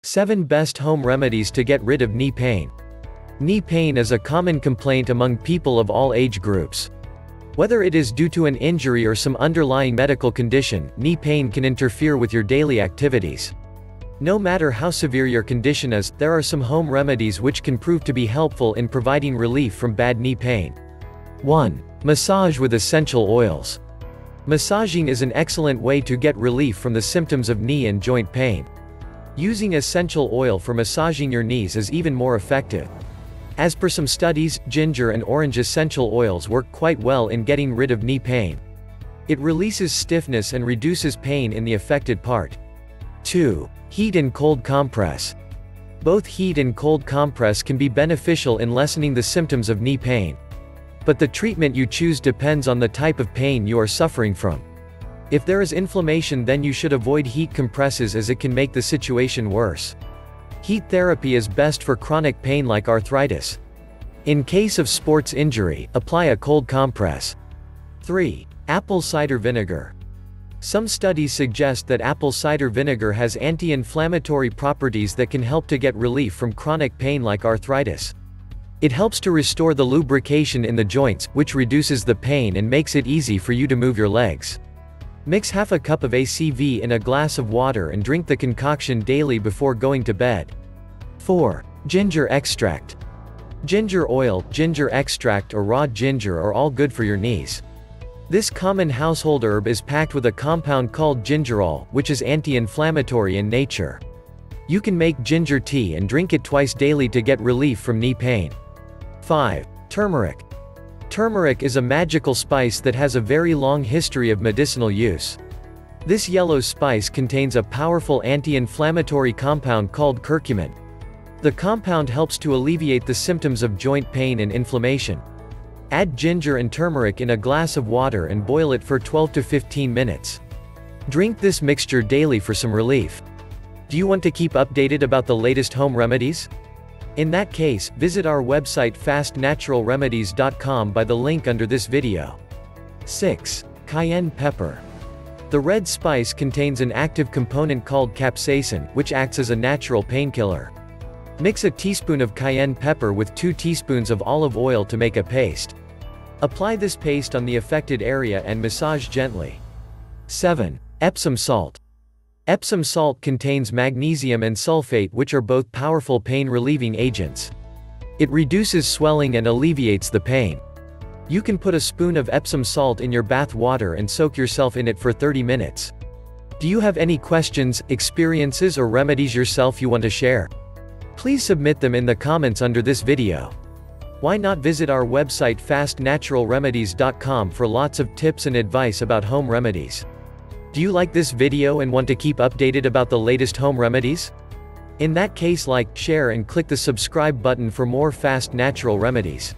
7 Best Home Remedies to Get Rid of Knee Pain. Knee pain is a common complaint among people of all age groups. Whether it is due to an injury or some underlying medical condition, knee pain can interfere with your daily activities. No matter how severe your condition is, there are some home remedies which can prove to be helpful in providing relief from bad knee pain. 1. Massage with essential oils. Massaging is an excellent way to get relief from the symptoms of knee and joint pain. Using essential oil for massaging your knees is even more effective. As per some studies, ginger and orange essential oils work quite well in getting rid of knee pain. It releases stiffness and reduces pain in the affected part. 2. Heat and cold compress. Both heat and cold compress can be beneficial in lessening the symptoms of knee pain. But the treatment you choose depends on the type of pain you are suffering from. If there is inflammation, then you should avoid heat compresses as it can make the situation worse. Heat therapy is best for chronic pain like arthritis. In case of sports injury, apply a cold compress. 3. Apple cider vinegar. Some studies suggest that apple cider vinegar has anti-inflammatory properties that can help to get relief from chronic pain like arthritis. It helps to restore the lubrication in the joints, which reduces the pain and makes it easy for you to move your legs. Mix half a cup of ACV in a glass of water and drink the concoction daily before going to bed. 4. Ginger extract. Ginger oil, ginger extract or raw ginger are all good for your knees. This common household herb is packed with a compound called gingerol, which is anti-inflammatory in nature. You can make ginger tea and drink it twice daily to get relief from knee pain. 5. Turmeric. Turmeric is a magical spice that has a very long history of medicinal use. This yellow spice contains a powerful anti-inflammatory compound called curcumin. The compound helps to alleviate the symptoms of joint pain and inflammation. Add ginger and turmeric in a glass of water and boil it for 12 to 15 minutes. Drink this mixture daily for some relief. Do you want to keep updated about the latest home remedies? In that case, visit our website fastnaturalremedies.com by the link under this video. 6. Cayenne Pepper. The red spice contains an active component called capsaicin, which acts as a natural painkiller. Mix a teaspoon of cayenne pepper with 2 teaspoons of olive oil to make a paste. Apply this paste on the affected area and massage gently. 7. Epsom Salt. Epsom salt contains magnesium and sulfate, which are both powerful pain-relieving agents. It reduces swelling and alleviates the pain. You can put a spoon of Epsom salt in your bath water and soak yourself in it for 30 minutes. Do you have any questions, experiences or remedies yourself you want to share? Please submit them in the comments under this video. Why not visit our website fastnaturalremedies.com for lots of tips and advice about home remedies. Do you like this video and want to keep updated about the latest home remedies? In that case, like, share and click the subscribe button for more fast natural remedies.